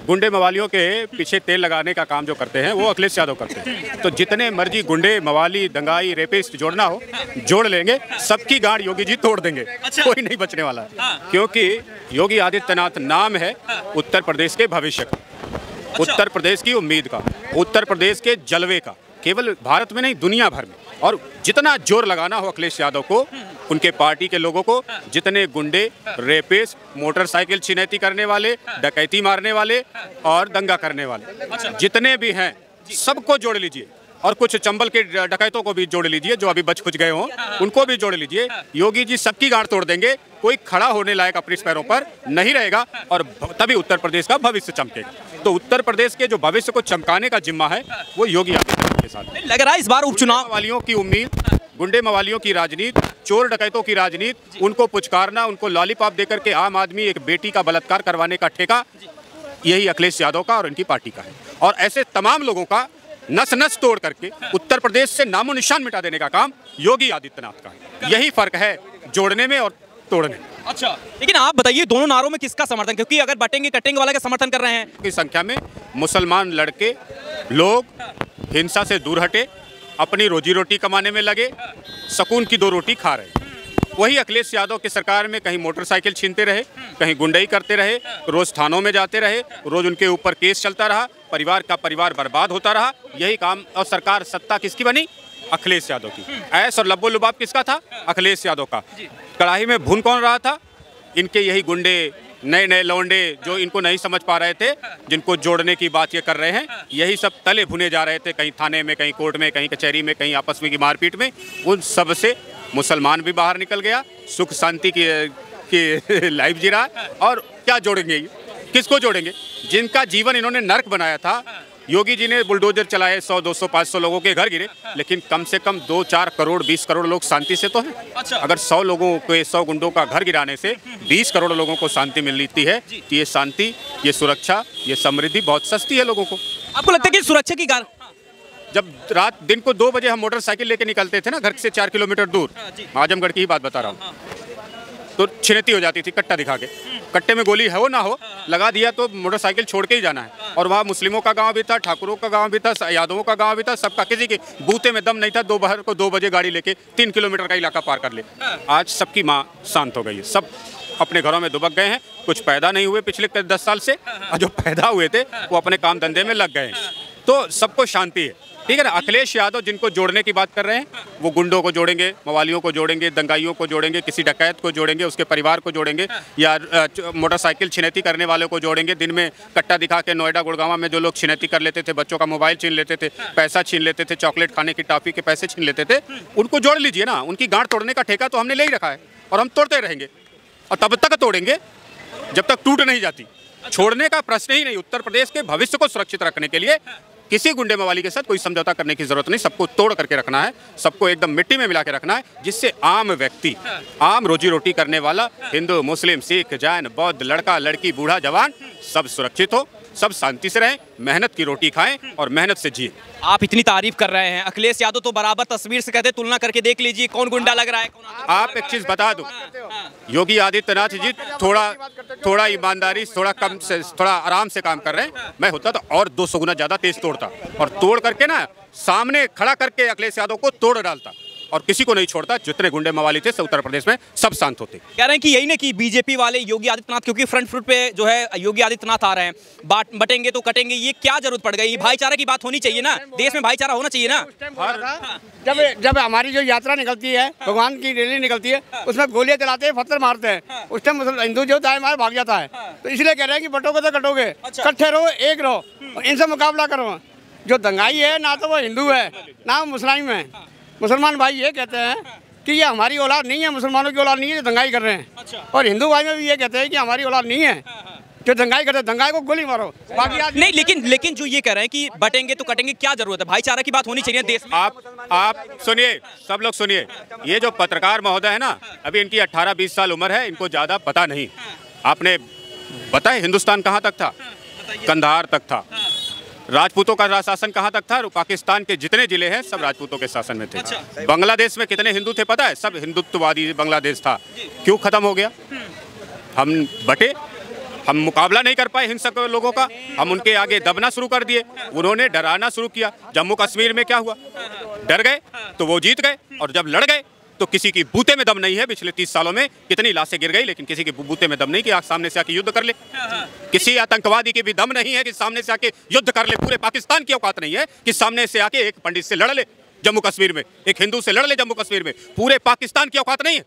गुंडे मवालियों के पीछे तेल लगाने का काम जो करते हैं वो अखिलेश यादव करते हैं। तो जितने मर्जी गुंडे मवाली दंगाई रेपिस्ट जोड़ना हो जोड़ लेंगे, सबकी गांड योगी जी तोड़ देंगे। कोई नहीं बचने वाला है, क्योंकि योगी आदित्यनाथ नाम है उत्तर प्रदेश के भविष्य का, उत्तर प्रदेश की उम्मीद का, उत्तर प्रदेश के जलवे का, केवल भारत में नहीं दुनिया भर में। और जितना जोर लगाना हो अखिलेश यादव को, उनके पार्टी के लोगों को, जितने गुंडे रेपिस्ट मोटरसाइकिल छिनैती करने वाले, डकैती मारने वाले और दंगा करने वाले जितने भी हैं सबको जोड़ लीजिए। और कुछ चंबल के डकैतों को भी जोड़ लीजिए जो अभी बच खुच गए हों, उनको भी जोड़ लीजिए। योगी जी सबकी गांड तोड़ देंगे, कोई खड़ा होने लायक अपने पैरों पर नहीं रहेगा और तभी उत्तर प्रदेश का भविष्य चमकेगा। तो उत्तर प्रदेश के जो भविष्य को चमकाने का जिम्मा है वो योगी आदित्यनाथ के साथ लग रहा है। इस बार उपचुनाव वालियों की उम्मीद, गुंडे मवालियों की राजनीति, चोर डकैतों की राजनीति, उनको पुचकारना, उनको लॉलीपॉप देकर के आम आदमी एक बेटी का बलात्कार करवाने का ठेका, यही अखिलेश यादव का और इनकी पार्टी का है। और ऐसे तमाम लोगों का नस नस तोड़ करके उत्तर प्रदेश से नामो निशान मिटा देने का काम योगी आदित्यनाथ का है। यही फर्क है जोड़ने में और तोड़ने में। अच्छा, लेकिन आप बताइए दोनों नारों में किसका समर्थन, क्योंकि अगर बटेंगे कटेंगे वाला का समर्थन कर रहे हैं की संख्या में मुसलमान लड़के लोग हिंसा से दूर हटे, अपनी रोजी रोटी कमाने में लगे, सुकून की दो रोटी खा रहे। वही अखिलेश यादव की सरकार में कहीं मोटरसाइकिल छीनते रहे, कहीं गुंडई करते रहे, रोज थानों में जाते रहे, रोज उनके ऊपर केस चलता रहा, परिवार का परिवार बर्बाद होता रहा। यही काम, और सरकार सत्ता किसकी बनी? अखिलेश यादव की। ऐस और लब्बो लुबाब किसका था? अखिलेश यादव का। कड़ाही में भून कौन रहा था? इनके यही गुंडे, नए नए लौंडे जो इनको नहीं समझ पा रहे थे, जिनको जोड़ने की बात ये कर रहे हैं, यही सब तले भुने जा रहे थे, कहीं थाने में, कहीं कोर्ट में, कहीं कचहरी में, कहीं आपस में की मारपीट में। उन सब से मुसलमान भी बाहर निकल गया, सुख शांति की लाइफ जी रहा। और क्या जोड़ेंगे ये? किसको जोड़ेंगे? जिनका जीवन इन्होंने नर्क बनाया था। योगी जी ने बुलडोजर चलाए, 100, 200, 500 लोगों के घर गिरे, लेकिन कम से कम 2, 4 करोड़, 20 करोड़ लोग शांति से तो हैं। अच्छा। अगर 100 लोगों के 100 गुंडों का घर गिराने से 20 करोड़ लोगों को शांति मिलती है, तो ये शांति, ये सुरक्षा, ये समृद्धि बहुत सस्ती है लोगों को। आपको लगता है कि सुरक्षा की जब रात दिन को 2 बजे हम मोटरसाइकिल लेके निकलते थे ना घर से 4 किलोमीटर दूर, आजमगढ़ की ही बात बता रहा हूँ, तो छिनैती हो जाती थी कट्टा दिखा के। कट्टे में गोली हो ना हो, लगा दिया तो मोटरसाइकिल छोड़ के ही जाना है। और वहाँ मुस्लिमों का गांव भी था, ठाकुरों का गांव भी था, यादवों का गांव भी था, सबका। किसी के बूते में दम नहीं था दोपहर को 2 बजे गाड़ी लेके 3 किलोमीटर का इलाका पार कर ले। आज सबकी माँ शांत हो गई है, सब अपने घरों में दुबक गए हैं। कुछ पैदा नहीं हुए पिछले 10 साल से, और जो पैदा हुए थे वो अपने काम धंधे में लग गए हैं। तो सबको शांति है, ठीक है ना। अखिलेश यादव जिनको जोड़ने की बात कर रहे हैं, वो गुंडों को जोड़ेंगे, मवालियों को जोड़ेंगे, दंगाइयों को जोड़ेंगे, किसी डकैत को जोड़ेंगे, उसके परिवार को जोड़ेंगे, या मोटरसाइकिल छिनैती करने वालों को जोड़ेंगे। दिन में कट्टा दिखा के नोएडा गुड़गांव में जो लोग छिनैती कर लेते थे, बच्चों का मोबाइल छीन लेते थे, पैसा छीन लेते थे, चॉकलेट खाने की टॉफी के पैसे छीन लेते थे, उनको जोड़ लीजिए ना। उनकी गांठ तोड़ने का ठेका तो हमने ले ही रखा है और हम तोड़ते रहेंगे, और तब तक तोड़ेंगे जब तक टूट नहीं जाती। छोड़ने का प्रश्न ही नहीं। उत्तर प्रदेश के भविष्य को सुरक्षित रखने के लिए किसी गुंडे मवाली के साथ कोई समझौता करने की जरूरत नहीं। सबको तोड़ करके रखना है, सबको एकदम मिट्टी में मिला के रखना है, जिससे आम व्यक्ति, आम रोजी रोटी करने वाला हिंदू, मुस्लिम, सिख, जैन, बौद्ध, लड़का लड़की, बूढ़ा जवान, सब सुरक्षित हो, सब शांति से रहें, मेहनत की रोटी खाएं और मेहनत से जिए। आप इतनी तारीफ कर रहे हैं, अखिलेश यादव तो बराबर तस्वीर से कहते, तुलना करके देख लीजिए कौन गुंडा लग रहा है, कौन। आप एक चीज बता दूं, योगी आदित्यनाथ जी थोड़ा ईमानदारी, थोड़ा आराम से काम कर रहे हैं। मैं होता तो और 200 गुना ज्यादा तेज तोड़ता, और तोड़ करके ना सामने खड़ा करके अखिलेश यादव को तोड़ डालता, और किसी को नहीं छोड़ता। जितने गुंडे मवाली थे उत्तर प्रदेश में सब शांत होते। कह रहे हैं कि यही ना कि बीजेपी वाले योगी आदित्यनाथ, क्योंकि फ्रंट फुट पे जो है योगी आदित्यनाथ आ रहे हैं, बटेंगे तो कटेंगे, ये क्या जरूरत पड़ गई? भाईचारा की बात होनी चाहिए ना, देश में भाईचारा होना चाहिए ना। जब हमारी जो यात्रा निकलती है, भगवान की रैली निकलती है, उसमें गोलियां चलाते हैं, पत्थर मारते हैं, उस टाइम हिंदू जो दाएं बाएं भाग जाता है। तो इसलिए कह रहे हैं कि बटोगे तो कटोगे, इकट्ठे रहो, एक रहो, इनसे मुकाबला करो। जो दंगाई है ना तो वो हिंदू है ना मुस्लिम है। मुसलमान भाई ये कहते हैं कि ये हमारी औलाद नहीं है, मुसलमानों की औलाद नहीं है जो दंगाई कर रहे हैं। और हिंदू भाई में भी ये कहते हैं कि हमारी औलाद नहीं है जो दंगाई करते हैं, दंगाई को गोली मारो। बाकी नहीं, लेकिन जो ये कह रहे हैं कि बटेंगे तो कटेंगे, क्या जरूरत है? भाईचारा की बात होनी चाहिए देश में। आप सुनिए, सब लोग सुनिए। ये जो पत्रकार महोदय है ना, अभी इनकी 18-20 साल उम्र है, इनको ज्यादा पता नहीं। आपने बताया हिंदुस्तान कहाँ तक था? कंधार तक था। राजपूतों का शासन कहाँ तक था? पाकिस्तान के जितने जिले हैं सब राजपूतों के शासन में थे। बांग्लादेश में कितने हिंदू थे पता है? सब हिंदुत्ववादी बांग्लादेश था। क्यों खत्म हो गया? हम बटे, हम मुकाबला नहीं कर पाए हिंसक लोगों का, हम उनके आगे दबना शुरू कर दिए, उन्होंने डराना शुरू किया। जम्मू कश्मीर में क्या हुआ, डर गए तो वो जीत गए, और जब लड़ गए तो किसी की बूते में दम नहीं है। पिछले 30 सालों में कितनी लाशें गिर गई, लेकिन किसी की बूते में दम नहीं कि सामने से आके युद्ध कर ले। किसी आतंकवादी की भी दम नहीं है कि सामने से आके युद्ध कर ले। पूरे पाकिस्तान की औकात नहीं है कि सामने से आके एक पंडित से लड़ ले जम्मू कश्मीर में, एक हिंदू से लड़ ले जम्मू कश्मीर में। पूरे पाकिस्तान की औकात नहीं है।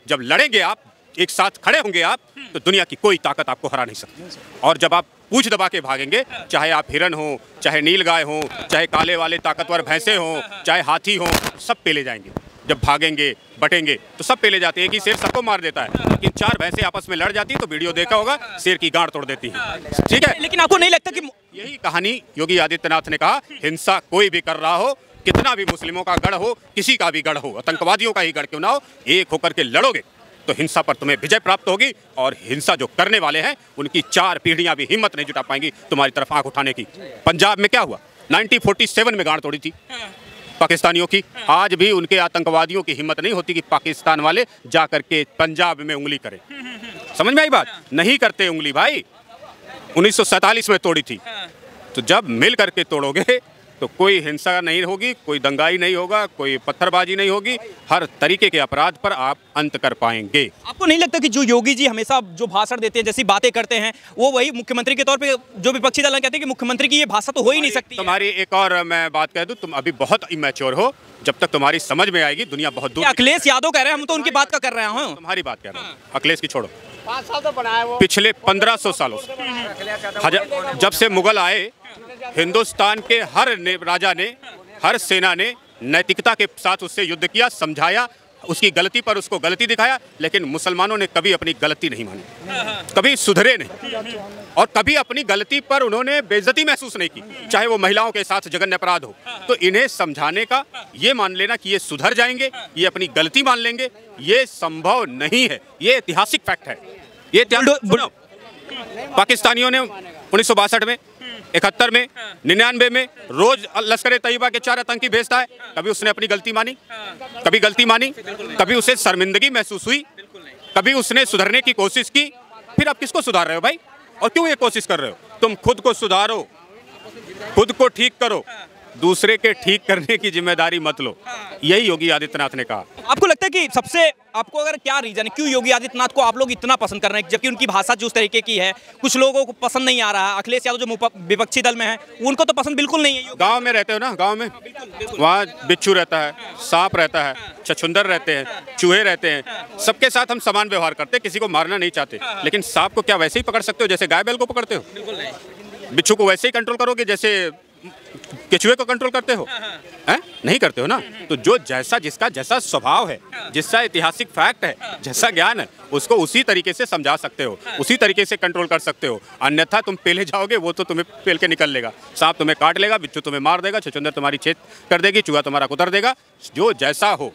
जब लड़ेंगे आप, एक साथ खड़े होंगे आप, तो दुनिया की कोई ताकत आपको हरा नहीं सकती। और जब आप पूंछ दबा के भागेंगे, चाहे आप हिरन हो, चाहे नीलगाय हो, चाहे काले वाले ताकतवर भैंसे हो, चाहे हाथी हो, सब पेले जाएंगे। जब भागेंगे बटेंगे तो सब पेले जाते हैं। एक ही शेर सबको मार देता है, लेकिन 4 भैंसे आपस में लड़ जाती तो वीडियो देखा होगा, शेर की गांड तोड़ देती है। ठीक है, लेकिन आपको नहीं लगता कि यही कहानी योगी आदित्यनाथ ने कहा, हिंसा कोई भी कर रहा हो, कितना भी मुस्लिमों का गढ़ हो, किसी का भी गढ़ हो, आतंकवादियों का ही गढ़ क्यों ना हो, एक होकर के लड़ोगे तो हिंसा पर तुम्हें विजय प्राप्त होगी। और हिंसा जो करने वाले हैं उनकी 4 पीढ़ियां भी हिम्मत नहीं जुटा पाएंगी तुम्हारी तरफ आंख उठाने की। पंजाब में क्या हुआ, 1947 में गांड तोड़ी थी पाकिस्तानियों की। आज भी उनके आतंकवादियों की हिम्मत नहीं होती कि पाकिस्तान वाले जा करके पंजाब में उंगली करें। समझ में आई बात, नहीं करते उंगली भाई। 1947 में तोड़ी थी, तो जब मिल करके तोड़ोगे तो कोई हिंसा नहीं होगी, कोई दंगाई नहीं होगा, कोई पत्थरबाजी नहीं होगी, हर तरीके के अपराध पर आप अंत कर पाएंगे। आपको नहीं लगता कि जो योगी जी हमेशा जो भाषण देते हैं, जैसी बातें करते हैं, वो वही मुख्यमंत्री के तौर पे जो विपक्षी दल कहते हैं कि मुख्यमंत्री की ये भाषा तो हो ही नहीं सकती। तुम्हारी एक और मैं बात कह दूं, तुम अभी बहुत इमैच्योर हो, जब तक तुम्हारी समझ में आएगी दुनिया बहुत दूर। अखिलेश यादव कह रहे हैं, हम तो उनकी बात का कर रहे हैं। तुम्हारी बात कह रहा हूँ, अखिलेश की छोड़ो। 5 साल तो बनाया वो। पिछले 1500 सालों से जब से मुगल आए, हिंदुस्तान के हर राजा ने, हर सेना ने नैतिकता के साथ उससे युद्ध किया, समझाया, उसकी गलती पर उसको गलती दिखाया, लेकिन मुसलमानों ने कभी अपनी गलती नहीं मानी, कभी सुधरे नहीं, और कभी अपनी गलती पर उन्होंने बेइज्जती महसूस नहीं की, चाहे वो महिलाओं के साथ जघन्य अपराध हो। तो इन्हें समझाने का, ये मान लेना कि ये सुधर जाएंगे, ये अपनी गलती मान लेंगे, ये संभव नहीं है। ये ऐतिहासिक फैक्ट है। ये पाकिस्तानियों ने 1962 में, 71 में, 99 में रोज लश्कर तैयबा के 4 आतंकी भेजता है। कभी उसने अपनी गलती मानी, कभी गलती मानी, कभी उसे शर्मिंदगी महसूस हुई, कभी उसने सुधरने की कोशिश की। फिर आप किसको सुधार रहे हो भाई, और क्यों ये कोशिश कर रहे हो? तुम खुद को सुधारो, खुद को ठीक करो, दूसरे के ठीक करने की जिम्मेदारी मत लो। यही योगी आदित्यनाथ ने कहा। आपको लगता है कि सबसे, आपको अगर क्या रीजन है क्यों योगी आदित्यनाथ को आप लोग इतना पसंद कर रहे हैं, जबकि उनकी भाषा जो उस तरीके की है, कुछ लोगों को पसंद नहीं आ रहा है। अखिलेश यादव जो विपक्षी दल में है, उनको तो पसंद बिल्कुल नहीं है। गांव में रहते हो ना, गांव में वहाँ बिच्छू रहता है, सांप रहता है, छछुंदर रहते हैं, चूहे रहते हैं, सबके साथ हम समान व्यवहार करते हैं, किसी को मारना नहीं चाहते। लेकिन सांप को क्या वैसे ही पकड़ सकते हो जैसे गाय बैल को पकड़ते हो? बिच्छू को वैसे ही कंट्रोल करोगे जैसे केचुए को कंट्रोल करते हो? हैं? नहीं करते हो ना। तो जो जैसा, जिसका जैसा स्वभाव है, जिसका ऐतिहासिक फैक्ट है, जैसा ज्ञान है, उसको उसी तरीके से समझा सकते हो, उसी तरीके से कंट्रोल कर सकते हो। अन्यथा तुम पेले जाओगे, वो तो तुम्हें पेल के निकल लेगा। सांप तुम्हें काट लेगा, बिच्छू तुम्हें मार देगा, छछुंदर तुम्हारी छेद कर देगी, चूहा तुम्हारा कुतर देगा। जो जैसा हो,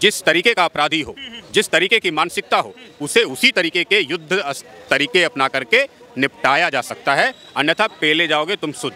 जिस तरीके का अपराधी हो, जिस तरीके की मानसिकता हो, उसे उसी तरीके के युद्ध तरीके अपना करके निपटाया जा सकता है। अन्यथा पेले जाओगे तुम शुद्ध।